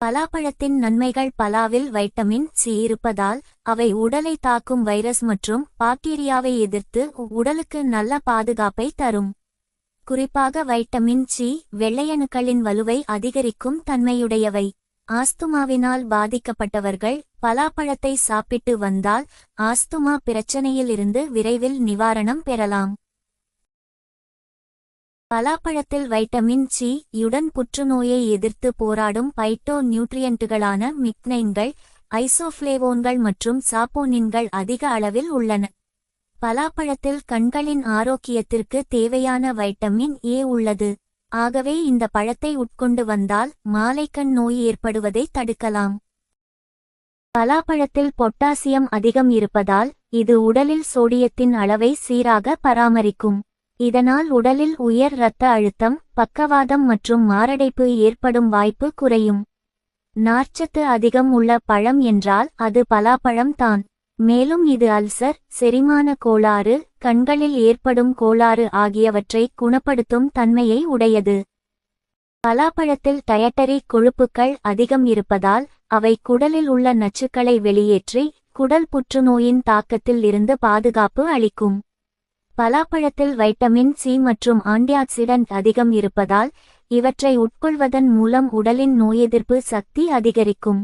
பலாப்பழத்தின் நன்மைகள். பலாவில் vitamin C இருப்பதால் அவை உடலை தாக்கும் வைரஸ் மற்றும் பாக்டீரியாவை எதிர்த்து உடலுக்கு நல்ல பாதுகாப்பை தரும். குறிப்பாக வைட்டமின் சி வெள்ளையணுக்களின் வலுவை அதிகரிக்கும் தன்மையுடையவை. ஆஸ்துமாவினால் பாதிக்கப்பட்டவர்கள் பலாப்பழத்தை சாப்பிட்டு வந்தால் ஆஸ்துமா பிரச்சனையிலிருந்து விரைவில் நிவாரணம் பெறலாம். பலாப்பழத்தில் வைட்டமின் சி யுடன் புற்றுநோயை எதிர்த்து போராடும் பைட்டோ நியூட்ரியன்ட்டுகளான மிக்னைன்கள், ஐசோஃப்ளேவோன்கள் மற்றும் சாப்போனின்கள் அதிக அளவில் உள்ளன. பலாப்பழத்தில் கண்களின் ஆரோக்கியத்திற்கு தேவையான வைட்டமின் ஏ உள்ளது. ஆகவே இந்த பழத்தை உட்கொண்டு வந்தால் மாலைக்கண் நோய் ஏற்படுவதை தடுக்கலாம். பலாப்பழத்தில் பொட்டாசியம் அதிகம் இருப்பதால் இது உடலில் சோடியத்தின் அளவை சீராக பராமரிக்கும். இதனால் உடலில் உயர் இரத்த அழுத்தம், பக்கவாதம் மற்றும் மாரடைப்பு ஏற்படும் வாய்ப்பு குறையும். நார்ச்சத்து அதிகம் உள்ள பழம் என்றால் அது பலாப்பழம் தான். மேலும் இது அல்சர், செரிமான கோளாறு, கண்களில் ஏற்படும் கோளாறு ஆகியவற்றை குணப்படுத்தும் தன்மையை உடையது. பலாப்பழத்தில் டயட்டரி கொழுப்புக்கள் அதிகம் இருப்பதால் அவை குடலில் உள்ள நச்சுக்களை வெளியேற்றி குடல் புற்றுநோயின் தாக்கத்தில் இருந்து பாதுகாப்பு அளிக்கும். பலாப்பழத்தில் வைட்டமின் சி மற்றும் ஆன்டிஆக்சிடன்ட் அதிகம் இருப்பதால் இவற்றை உட்கொள்வதன் மூலம் உடலின் நோயெதிர்ப்பு சக்தி அதிகரிக்கும்.